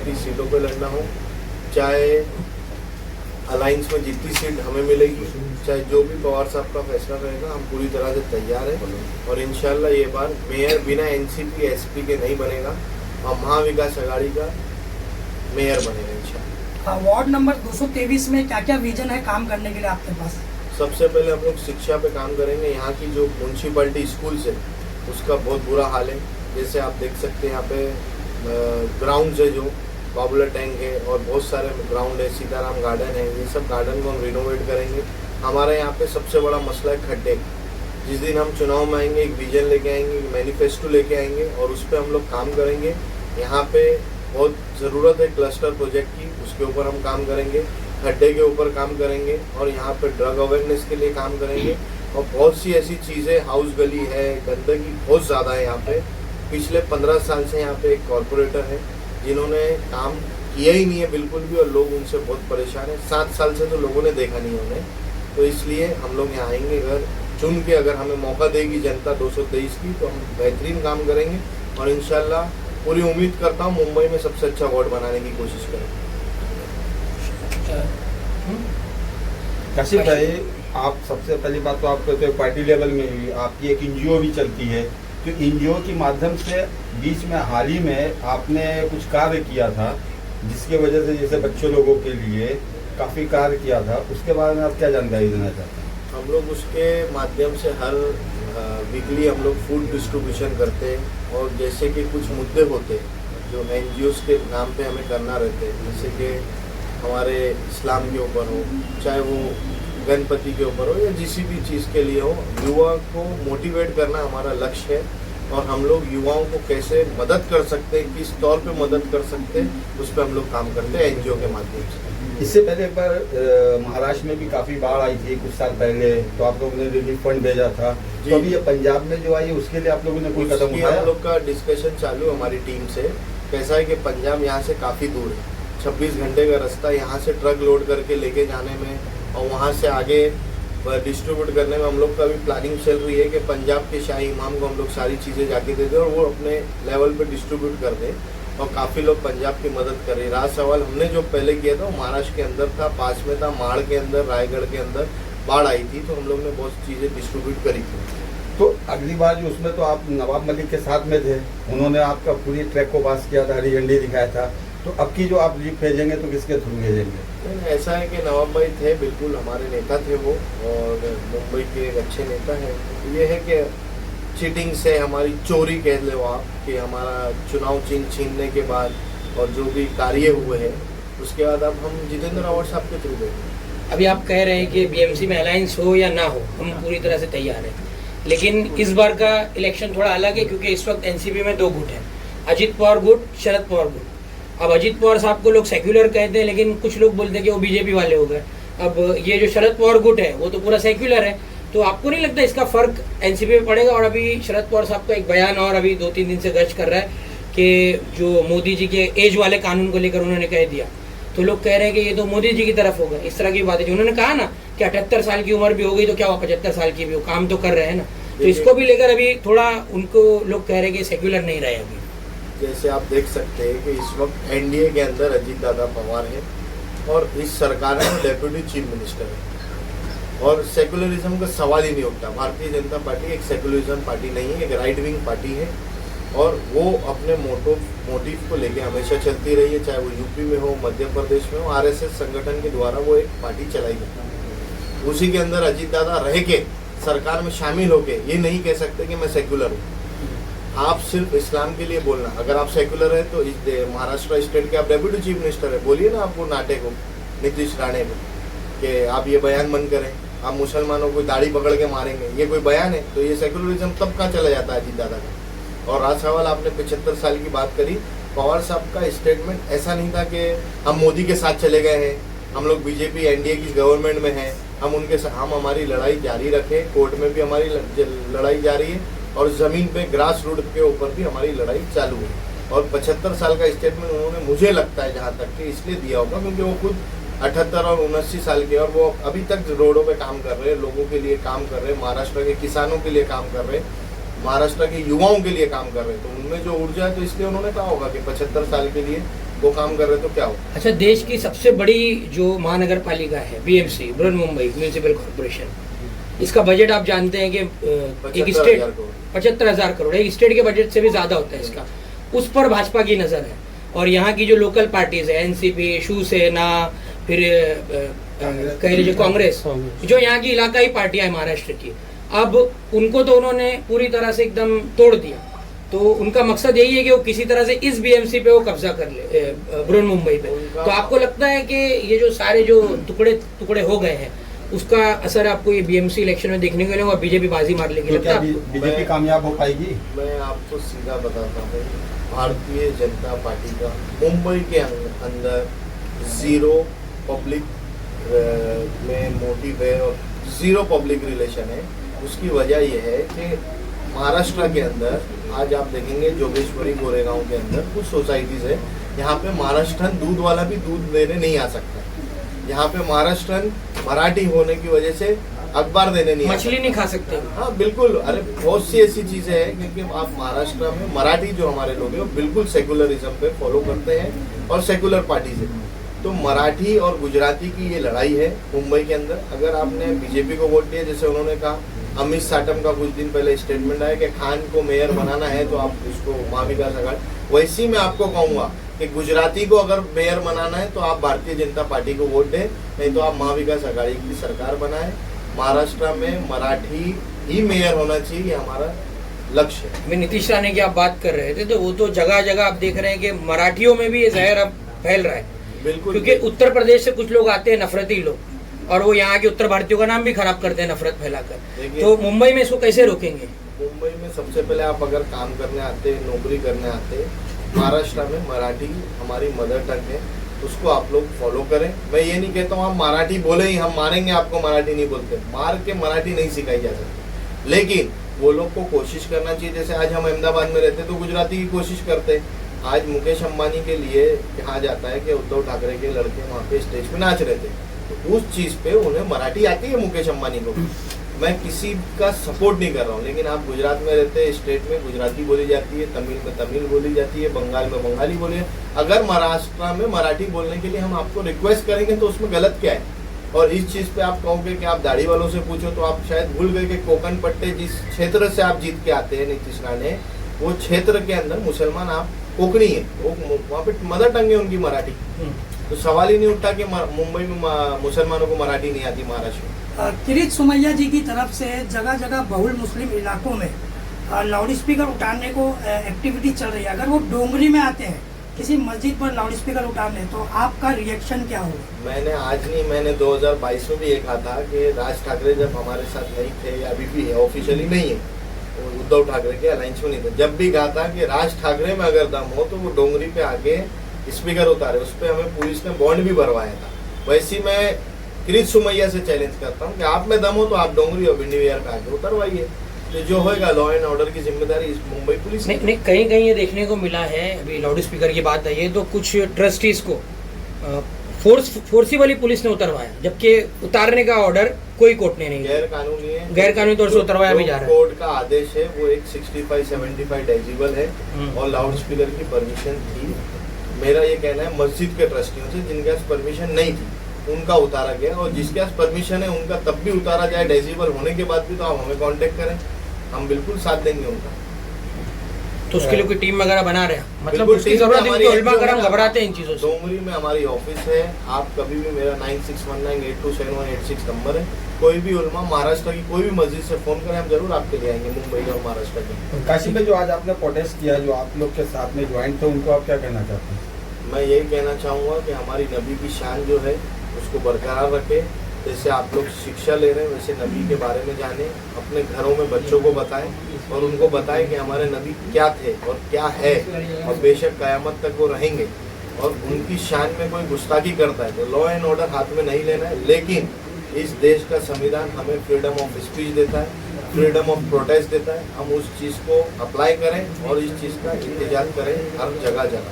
जितनी सीटों पे लड़ना हो, चाहे अलायंस में जितनी सीट हमें मिलेगी, चाहे जो भी पवार साहब का फैसला रहेगा, हम पूरी तरह से तैयार हैं। और इंशाल्लाह ये बार मेयर बिना एनसीपी एसपी के नहीं बनेगा और महाविकास आघाड़ी का मेयर बनेगा इंशाल्लाह। वार्ड नंबर 223 में क्या क्या विजन है काम करने के लिए आपके पास? सबसे पहले हम लोग शिक्षा पे काम करेंगे। यहाँ की जो म्यूनसिपैलिटी स्कूल्स है उसका बहुत बुरा हाल है। जैसे आप देख सकते हैं यहाँ पे ग्राउंड है, जो पॉपुलर टैंक है और बहुत सारे ग्राउंड है, सीताराम गार्डन है, ये सब गार्डन को हम रिनोवेट करेंगे। हमारे यहाँ पे सबसे बड़ा मसला है खड्डे। जिस दिन हम चुनाव में आएंगे एक विजन लेके आएंगे, एक मैनिफेस्टो लेके आएंगे और उस पर हम लोग काम करेंगे। यहाँ पे बहुत ज़रूरत है क्लस्टर प्रोजेक्ट की, उसके ऊपर हम काम करेंगे, खड्डे के ऊपर काम करेंगे और यहाँ पे ड्रग अवेयरनेस के लिए काम करेंगे। और बहुत सी ऐसी चीज़ें, हाउस गली है, गंदगी बहुत ज़्यादा है यहाँ पे। पिछले 15 साल से यहाँ पे एक कॉरपोरेटर है जिन्होंने काम किया ही नहीं है बिल्कुल भी और लोग उनसे बहुत परेशान हैं। 7 साल से तो लोगों ने देखा नहीं उन्हें। तो इसलिए हम लोग यहाँ आएंगे, अगर चुन के अगर हमें मौका देगी जनता 223 की, तो हम बेहतरीन काम करेंगे और इंशाल्लाह पूरी उम्मीद करता हूँ मुंबई में सबसे अच्छा वार्ड बनाने की कोशिश करेंगे। काशिफ भाई, आप सबसे पहली बात तो आपको तो पार्टी लेवल में ही आपकी एक एनजीओ भी चलती है, तो एनजीओ के माध्यम से बीच में हाल ही में आपने कुछ कार्य किया था जिसके वजह से जैसे बच्चों लोगों के लिए काफ़ी कार्य किया था, उसके बारे में आप क्या जानकारी देना चाहते हैं? हम लोग उसके माध्यम से हर वीकली हम लोग फूड डिस्ट्रीब्यूशन करते हैं और जैसे कि कुछ मुद्दे होते हैं जो एनजीओ के नाम पे हमें करना रहते हैं, जैसे कि हमारे इस्लाम के ऊपर हो, चाहे वो गणपति के ऊपर हो या किसी भी चीज़ के लिए हो, युवा को मोटिवेट करना हमारा लक्ष्य है। और हम लोग युवाओं को कैसे मदद कर सकते हैं, किस तौर पे मदद कर सकते हैं, उस पर हम लोग काम करते हैं एनजीओ के माध्यम से। इससे पहले एक बार महाराष्ट्र में भी काफ़ी बाढ़ आई थी कुछ साल पहले, तो आप लोगों ने रिलीफ फंड भेजा था, तो अभी ये पंजाब में जो आई उसके लिए आप लोगों ने कोई कदम उठाया? हम लोग का डिस्कशन चालू है हमारी टीम से। कैसा है कि पंजाब यहाँ से काफ़ी दूर है, 26 घंटे का रास्ता, यहाँ से ट्रक लोड करके लेके जाने में और वहाँ से आगे डिस्ट्रीब्यूट करने में हम लोग का भी प्लानिंग चल रही है कि पंजाब के शाही इमाम को हम लोग सारी चीज़ें जाके दे दें और वो अपने लेवल पे डिस्ट्रीब्यूट कर दें। और काफ़ी लोग पंजाब की मदद कर रहे हैं। राज सवाल हमने जो पहले किया था वो महाराष्ट्र के अंदर था, पास में था, माड़ के अंदर, रायगढ़ के अंदर बाढ़ आई थी, तो हम लोग ने बहुत चीज़ें डिस्ट्रीब्यूट करी थी। तो अगली बार जो उसमें तो आप नवाब मलिक के साथ में थे, उन्होंने आपका पूरी ट्रैक को पास किया था, हरी झंडी दिखाया था, तो अब की जो आप लीव भेजेंगे तो किसके थ्रू भेजेंगे? ऐसा है कि नवाब भाई थे, बिल्कुल हमारे नेता थे वो और मुंबई के एक अच्छे नेता हैं। ये है कि चीटिंग से हमारी चोरी कह लो आप, कि हमारा चुनाव छीनने के बाद और जो भी कार्य हुए हैं उसके बाद अब हम जितेंद्र रावत साहब के थ्रू देंगे। अभी आप कह रहे हैं कि बीएमसी में अलायंस हो या ना हो, हम पूरी तरह से तैयार हैं, लेकिन इस बार का इलेक्शन थोड़ा अलग है क्योंकि इस वक्त एनसीपी में 2 गुट हैं, अजित पवार गुट, शरद पवार गुट। अब अजित पवार साहब को लोग सेक्युलर कहते हैं, लेकिन कुछ लोग बोलते हैं कि वो बीजेपी वाले हो गए। अब ये जो शरद पवार गुट है वो तो पूरा सेक्युलर है, तो आपको नहीं लगता इसका फर्क एनसीपी में पड़ेगा? और अभी शरद पवार साहब का एक बयान और अभी 2-3 दिन से गश्त कर रहा है कि जो मोदी जी के एज वाले कानून को लेकर उन्होंने कह दिया, तो लोग कह रहे हैं कि ये तो मोदी जी की तरफ होगा। इस तरह की बातें जो उन्होंने कहा ना कि 78 साल की उम्र भी हो गई तो क्या हुआ, 75 साल की भी हो, काम तो कर रहे हैं ना, तो इसको भी लेकर अभी थोड़ा उनको लोग कह रहे हैं कि सेक्युलर नहीं रहे अभी। जैसे आप देख सकते हैं कि इस वक्त एनडीए के अंदर अजीत दादा पवार है और इस सरकार में डेप्यूटी चीफ मिनिस्टर है और सेकुलरिज्म का सवाल ही नहीं उठता। भारतीय जनता पार्टी एक सेकुलरिज्म पार्टी नहीं है, एक राइट विंग पार्टी है और वो अपने मोटिव को लेके हमेशा चलती रही है, चाहे वो यूपी में हो, मध्य प्रदेश में हो। आरएसएस संगठन के द्वारा वो एक पार्टी चलाई गई, उसी के अंदर अजीत दादा रह के सरकार में शामिल होके ये नहीं कह सकते कि मैं सेकुलर हूँ। आप सिर्फ इस्लाम के लिए बोलना, अगर आप सेकुलर है तो इस महाराष्ट्र स्टेट के आप डेप्यूटी चीफ मिनिस्टर है, बोलिए ना आपको नाटे को, नीतीश राणे को, कि आप ये बयान बंद करें, आप मुसलमानों को दाढ़ी पकड़ के मारेंगे, ये कोई बयान है? तो ये सेकुलरिज्म तब कहाँ चला जाता है अजीत दादा का? और राज सवाल आपने 75 साल की बात करी, पवार साहब का स्टेटमेंट ऐसा नहीं था कि हम मोदी के साथ चले गए हैं, हम लोग बीजेपी एनडीए की गवर्नमेंट में हैं, हम उनके साथ, हम हमारी लड़ाई जारी रखें, कोर्ट में भी हमारी लड़ाई जारी है और ज़मीन पे ग्रास रूट के ऊपर भी हमारी लड़ाई चालू है। और 75 साल का स्टेटमेंट उन्होंने, मुझे लगता है जहाँ तक कि इसलिए दिया होगा क्योंकि वो खुद 78 और 79 साल के और वो अभी तक रोडों पे काम कर रहे हैं, लोगों के लिए काम कर रहे हैं, महाराष्ट्र के किसानों के लिए काम कर रहे हैं, महाराष्ट्र के युवाओं के लिए काम कर रहे हैं, तो उनमें जो ऊर्जा है, तो इसलिए उन्होंने कहा होगा कि 75 साल के लिए वो काम कर रहे तो क्या हो। अच्छा, देश की सबसे बड़ी जो महानगर पालिका है बीएमसी, बृहन्मुंबई म्यूनिसिपल कॉर्पोरेशन, इसका बजट आप जानते हैं कि एक स्टेट 75,000 करोड़, एक स्टेट के बजट से भी ज्यादा होता है इसका। उस पर भाजपा की नजर है और यहाँ की जो लोकल पार्टीज है, एनसीपी, शिवसेना, फिर कह लीजिए कांग्रेस, जो यहाँ की इलाकाई पार्टियां है महाराष्ट्र की, अब उनको तो उन्होंने पूरी तरह से एकदम तोड़ दिया। तो उनका मकसद यही है कि वो किसी तरह से इस बीएमसी पे वो कब्जा कर ले, बृहन्मुंबई पे। तो आपको लगता है कि ये जो सारे जो टुकड़े हो गए हैं, उसका असर आपको ये बीएमसी इलेक्शन में देखने को मिलेगा, बीजेपी बाजी मार लेगी? तो क्या बीजेपी कामयाब हो पाएगी? मैं आपको सीधा बताता हूँ, भारतीय जनता पार्टी का मुंबई के अंदर जीरो पब्लिक में मोटिव है और जीरो पब्लिक रिलेशन है। उसकी वजह यह है कि महाराष्ट्र के अंदर आज आप देखेंगे जोगेश्वरी गोरेगांव के अंदर कुछ सोसाइटीज है, यहाँ पे महाराष्ट्रन दूध वाला भी दूध लेने नहीं आ सकता। यहाँ पे महाराष्ट्रन मराठी होने की वजह से अखबार देने नहीं, मछली नहीं खा सकते। हाँ बिल्कुल, अरे बहुत सी ऐसी चीजें हैं, क्योंकि आप महाराष्ट्र में मराठी जो हमारे लोग हैं वो बिल्कुल सेकुलरिज्म पे फॉलो करते हैं और सेकुलर पार्टी से। तो मराठी और गुजराती की ये लड़ाई है मुंबई के अंदर। अगर आपने बीजेपी को वोट दिया, जैसे उन्होंने कहा, अमित साटम का कुछ दिन पहले स्टेटमेंट आया कि खान को मेयर बनाना है तो आप उसको महाविकास आघाड़ी, वैसी मैं आपको कहूंगा कि गुजराती को अगर मेयर बनाना है तो आप भारतीय जनता पार्टी को वोट दें, नहीं तो आप महाविकास आघाड़ी की सरकार बनाएं। महाराष्ट्र में मराठी ही मेयर होना चाहिए, ये हमारा लक्ष्य है। मैं नीतीश राणे की आप बात कर रहे थे, तो वो तो जगह जगह आप देख रहे हैं कि मराठियों में भी ये जहर अब फैल रहा है। बिल्कुल, क्योंकि उत्तर प्रदेश से कुछ लोग आते हैं नफरती लोग, और वो यहाँ के उत्तर भारतीयों का नाम भी खराब करते हैं नफरत फैलाकर। तो मुंबई में इसको कैसे रोकेंगे? मुंबई में सबसे पहले आप अगर काम करने आते, नौकरी करने आते, महाराष्ट्र में मराठी हमारी मदर टंग है, उसको आप लोग फॉलो करें। मैं ये नहीं कहता हूँ आप मराठी बोले ही हम मारेंगे आपको, मराठी नहीं बोलते, मार के मराठी नहीं सिखाई जा सकती, लेकिन वो लोग को कोशिश करना चाहिए। जैसे आज हम अहमदाबाद में रहते तो गुजराती की कोशिश करते, आज मुकेश अंबानी के लिए कहा जाता है कि उद्धव ठाकरे के लड़के वहाँ पे स्टेज पे नाच रहे थे, तो उस चीज पे उन्हें मराठी आती है मुकेश अंबानी को। मैं किसी का सपोर्ट नहीं कर रहा हूँ, लेकिन आप गुजरात में रहते हैं, स्टेट में गुजराती बोली जाती है, तमिल में तमिल बोली जाती है, बंगाल में बंगाली बोली है। अगर महाराष्ट्र में मराठी बोलने के लिए हम आपको रिक्वेस्ट करेंगे तो उसमें गलत क्या है? और इस चीज पे आप कहोगे कि आप दाढ़ी वालों से पूछो, तो आप शायद भूल गए कि कोकन पट्टे जिस क्षेत्र से आप जीत के आते हैं नीतीश राणे, वो क्षेत्र के अंदर मुसलमान आप कोकणी है, वो वहाँ पे मदर टंग है उनकी मराठी। तो सवाल ही नहीं उठता कि मुंबई में मुसलमानों को मराठी नहीं आती महाराष्ट्र में। किरीट सोमैया जी की तरफ से जगह जगह बहुल मुस्लिम इलाकों में लाउड स्पीकर उतारने को एक्टिविटी चल रही है। अगर वो डोंगरी में आते हैं किसी मस्जिद पर लाउड स्पीकर उतारने, तो आपका रिएक्शन क्या होगा? मैंने आज नहीं, मैंने 2022 में भी ये कहा था कि राज ठाकरे जब हमारे साथ नहीं थे, या अभी भी है, ऑफिशियली नहीं है, तो उद्धव ठाकरे के अलायंस में नहीं थे, जब भी कहा था कि राज ठाकरे में अगर दम हो तो वो डोंगरी पे आके स्पीकर उतारे। उस पर हमें पुलिस ने बॉन्ड भी भरवाया था। वैसे मैं किरीट सोमैया से चैलेंज करता हूँ कि आप में दम हो तो आप डोंगरी और भिंडी विहार पे आके उतरवाइए। तो जो होगा लॉ एंड ऑर्डर की जिम्मेदारी इस मुंबई पुलिस नहीं, कहीं कहीं ये देखने को मिला है, अभी लाउड स्पीकर की बात आई है तो कुछ ट्रस्टीज को फोर्सिबली पुलिस ने उतरवाया, जबकि उतारने का ऑर्डर कोई कोर्ट ने नहीं, गैर कानूनी है, गैर कानूनी तौर से उतरवाया भी जा रहा है। कोर्ट का आदेश है वो एक 65-75 डेसिबल है और लाउड स्पीकर की परमिशन थी। मेरा ये कहना है मस्जिद के ट्रस्टियों से जिनके पास परमिशन नहीं थी उनका उतारा गया, और जिसके पास परमिशन है उनका तब भी उतारा जाए डेसिबल होने के बाद भी, तो आप हमें कांटेक्ट करें, हम बिल्कुल साथ देंगे उनका। तो उसके लिए कोई टीम वगैरह बना रहे हैं, मतलब बिल्कुल उसकी टीम जरूरत है, हमारी क्योंकि उलमा है, करम घबराते हैं इन चीजों से। डोंगरी में हमारी ऑफिस है, आप कभी भी, मेरा 9619827186 नंबर है, कोई भी उलमा महाराष्ट्र की कोई भी मस्जिद से फोन करें, हम जरूर आपके लिए आएंगे मुंबई और महाराष्ट्र के। काशी में जो आज आपने प्रोटेस्ट किया, जो आप लोग के साथ में ज्वाइन थे, उनको आप क्या कहना चाहते हैं? मैं यही कहना चाहूँगा कि हमारी नबी की शान जो है उसको बरकरार रखें। जैसे आप लोग शिक्षा ले रहे हैं वैसे नबी के बारे में जानें, अपने घरों में बच्चों को बताएं और उनको बताएं कि हमारे नबी क्या थे और क्या है, और बेशक क़यामत तक वो रहेंगे। और उनकी शान में कोई गुस्ताखी करता है तो लॉ एंड ऑर्डर हाथ में नहीं लेना है, लेकिन इस देश का संविधान हमें फ्रीडम ऑफ स्पीच देता है, फ्रीडम ऑफ प्रोटेस्ट देता है, हम उस चीज़ को अप्लाई करें और इस चीज़ का इंतजार करें हर जगह जगह।